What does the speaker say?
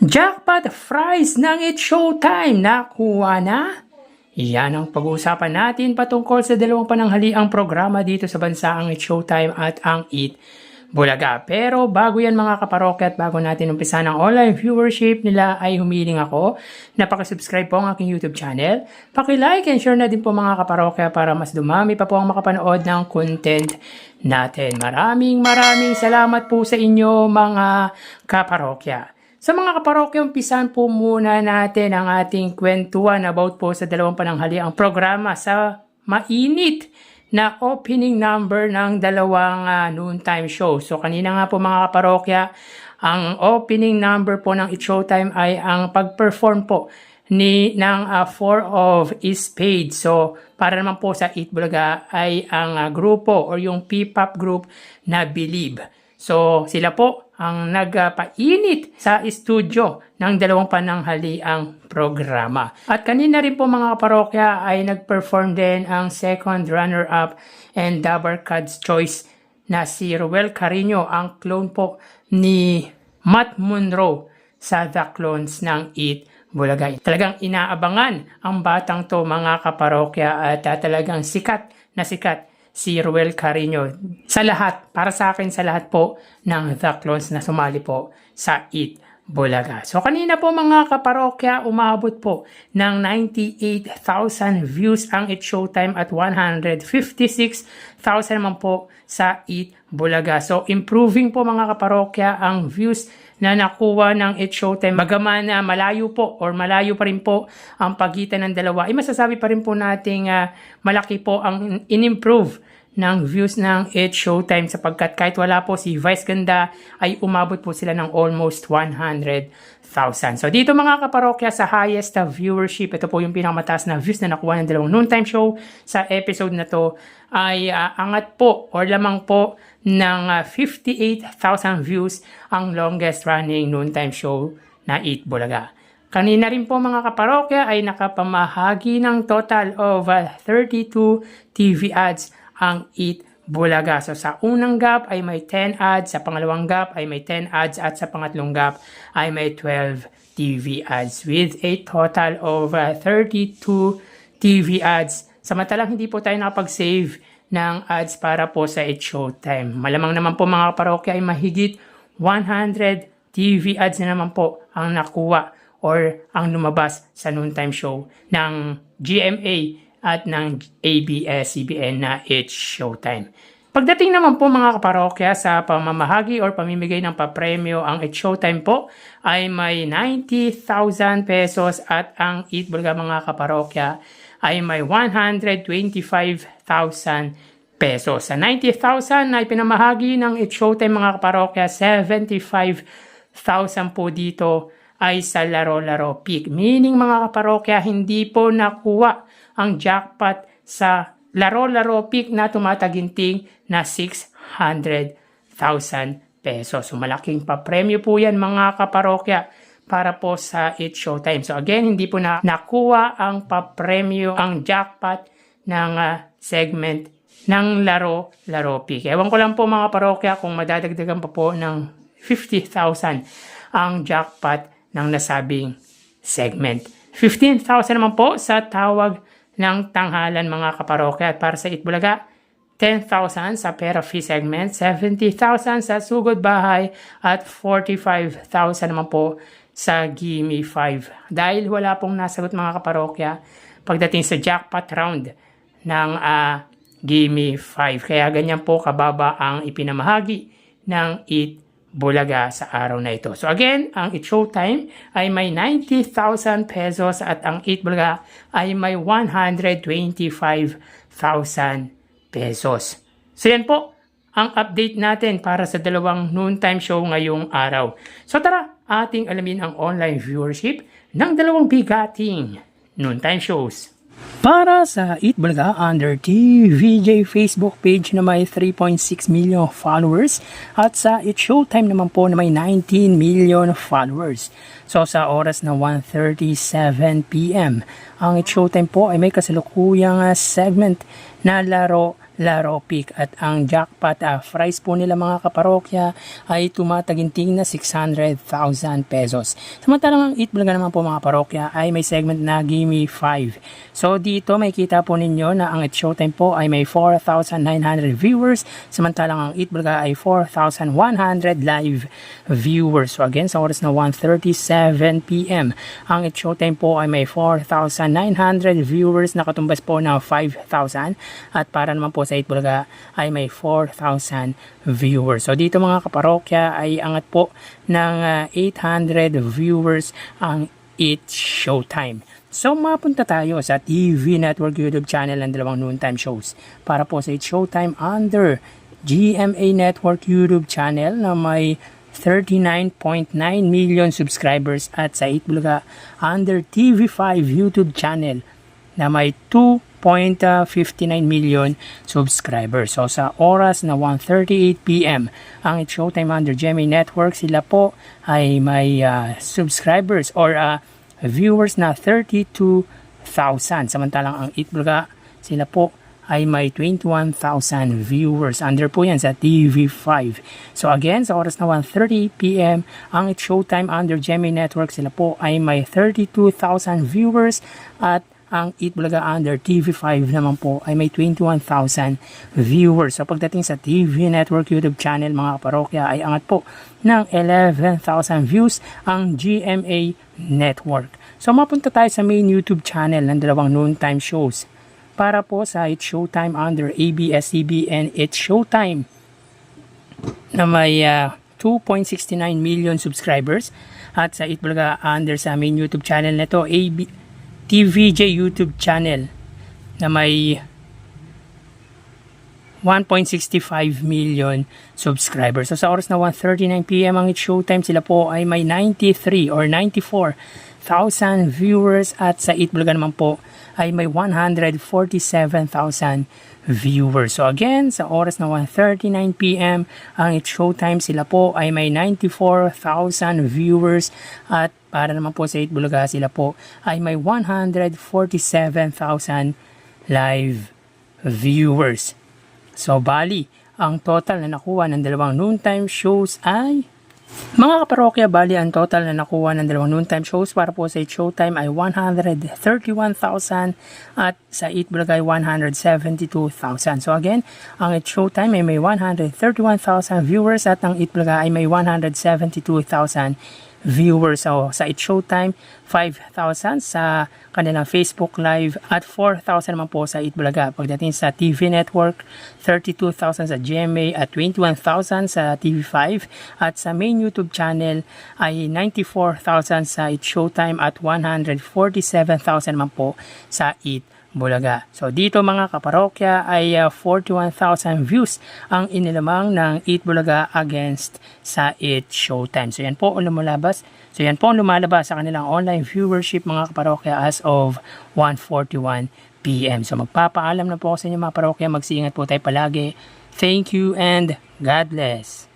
Jackpot prize ng It's Showtime nakuha na? Yan ang pag-uusapan natin patungkol sa dalawang pananghaliang programa dito sa bansa, ang It's Showtime at ang Eat Bulaga. Pero bago yan mga kaparokya at bago natin umpisa ng online viewership nila ay humiling ako na pakisubscribe po ang aking YouTube channel. Paki-like and share na din po mga kaparokya para mas dumami pa po ang makapanood ng content natin. Maraming salamat po sa inyo mga kaparokya. Sa mga kaparokya, umpisan po muna natin ang ating kwentuhan about po sa dalawang pananghaliang programa sa mainit na opening number ng dalawang noontime show. So kanina nga po mga kaparokya, ang opening number po ng It's Showtime ay ang pag-perform po ng Four of Spades. So para naman po sa Eat Bulaga ay ang grupo or yung P-pop group na Believe. So sila po ang nagpainit sa studio ng dalawang pananghaliang programa. At kanina rin po mga kaparokya ay nag-perform din ang second runner-up and Dabar Cud's Choice na si Ruel Carino, ang clone po ni Matt Monroe sa The Clones ng Eat Bulaga. Talagang inaabangan ang batang to mga kaparokya at talagang sikat na sikat si Ruel Carino sa lahat, para sa akin sa lahat po ng The Clones na sumali po sa Eat Bulaga. So kanina po mga kaparokya, umabot po ng 98,000 views ang It's Showtime at 156,000 naman po sa Eat Bulaga. So improving po mga kaparokya ang views na nakuha ng It's Showtime. Bagaman na malayo po or malayo pa rin po ang pagitan ng dalawa, ay masasabi pa rin po nating malaki po ang in-improve ng views ng It's Showtime sapagkat kahit wala po si Vice Ganda ay umabot po sila ng almost 100,000. So dito mga kaparokya, sa highest viewership, ito po yung pinakamataas na views na nakuha ng dalawang noontime show sa episode na to ay angat po or lamang po ng 58,000 views ang longest running noontime show na Eat Bulaga. Kanina rin po mga kaparokya ay nakapamahagi ng total of 32 TV ads ang Eat Bulaga. So sa unang gap ay may 10 ads, sa pangalawang gap ay may 10 ads at sa pangatlong gap ay may 12 TV ads with a total of 32 TV ads. Samantalang hindi po tayo nakapag-save ng ads para po sa It's Showtime. Malamang naman po mga kaparokya ay mahigit 100 TV ads na naman po ang nakuha or ang lumabas sa noontime show ng GMA at ng ABS-CBN na It's Showtime. Pagdating naman po mga kaparokya sa pamamahagi or pamimigay ng papremyo, ang It's Showtime po ay may 90,000 pesos at ang Eat Bulaga mga kaparokya ay may 125,000 pesos. Sa 90,000 na ipinamahagi ng It's Showtime mga kaparokya, 75,000 po dito ay sa laro-laro pick. Meaning mga kaparokya, hindi po nakuha ang jackpot sa laro-laro pick na tumataginting na 600,000 pesos. So malaking papremyo po yan mga kaparokya para po sa It's Showtime. So again, hindi po na nakuha ang papremyo, ang jackpot ng segment ng laro-laro pick. Ewan ko lang po mga parokya kung madadagdagan pa po ng 50,000 ang jackpot ng nasabing segment. 15,000 naman po sa tawag ng tanghalan mga kaparokya, at para sa Eat Bulaga 10,000 sa pera fee segment, 70,000 sa sugod bahay at 45,000 naman po sa Gimme 5. Dahil wala pong nasagot mga kaparokya pagdating sa jackpot round ng Gimme 5. Kaya ganyan po kababa ang ipinamahagi ng Eat Bulaga sa araw na ito. So again, ang It's Showtime ay may 90,000 pesos at ang Eat Bulaga ay may 125,000 pesos. So yan po ang update natin para sa dalawang noontime show ngayong araw. So tara, ating alamin ang online viewership ng dalawang bigating noontime shows. Para sa Eat Bulaga under TVJ Facebook page na may 3.6 million followers at sa It's Showtime naman po na may 19 million followers. So sa oras na 1:37 PM, ang It's Showtime po ay may kasalukuyang segment na laro laro pick. At ang jackpot prize po nila mga kaparokya ay tumataginting na 600,000 pesos. Samantalang ang Itbulaga naman po mga parokya ay may segment na Gimme 5. So dito may kita po ninyo na ang It Showtime po ay may 4,900 viewers, samantalang ang Itbulaga ay 4,100 live viewers. So again, sa oras na 1:37 PM, ang It Showtime po ay may 4,900 viewers na katumbas po ng 5,000, at para naman po sa Itbulaga ay may 4,000 viewers. So dito mga kaparokya ay angat po ng 800 viewers ang It Showtime. So mapunta tayo sa TV Network YouTube channel ng dalawang noontime shows. Para po sa It Showtime under GMA Network YouTube channel na may 39.9 million subscribers, at sa Itbulaga under TV5 YouTube channel na may 2.59 million subscribers. So sa oras na 1:38 PM, ang It Showtime under GMA Network, sila po ay may subscribers or viewers na 32,000. Samantalang ang Itbulaga, sila po ay may 21,000 viewers. Under po yan sa TV5. So again, sa oras na 1:30 PM, ang It Showtime under GMA Network, sila po ay may 32,000 viewers, at ang Itbulaga under TV5 naman po ay may 21,000 viewers. So pagdating sa TV Network YouTube channel mga kaparokya ay angat po ng 11,000 views ang GMA Network. So mapunta tayo sa main YouTube channel ng dalawang noontime shows. Para po sa It Showtime under ABS-CBN It Showtime na may 2.69 million subscribers, at sa Itbulaga under sa main YouTube channel nito TVJ YouTube channel na may 1.65 million subscribers. So sa oras na 1:39 PM ang It Showtime, sila po ay may 93 or 94,000 viewers, at sa Itbulaga naman po ay may 147,000 viewers. So again, sa oras na 1:39 PM ang It Showtime, sila po ay may 94,000 viewers, at para naman po sa Itbulaga, sila po ay may 147,000 live viewers. So bali, ang total na nakuha ng dalawang noontime shows ay, mga kaparokya, bali ang total na nakuha ng dalawang noontime shows para po sa It Showtime ay 131,000, at sa Itbulaga ay 172,000. So again, ang It Showtime ay may 131,000 viewers, at ang Itbulaga ay may 172,000 viewers. So sa It Showtime, 5,000 sa kanilang Facebook Live, at 4,000 naman po sa Itbulaga. Pagdating sa TV Network, 32,000 sa GMA at 21,000 sa TV5, at sa main YouTube channel ay 94,000 sa It Showtime at 147,000 naman po sa Itbulaga. So dito mga kaparokya ay 41,000 views ang inilamang ng Itbulaga against sa It Showtime. So yan po ang lumalabas. So yan po ang lumalabas sa kanilang online viewership mga kaparokya as of 1:41 PM. So magpapaalam na po ako sa inyo mga parokya. Mag-iingat po tayo palagi. Thank you and God bless.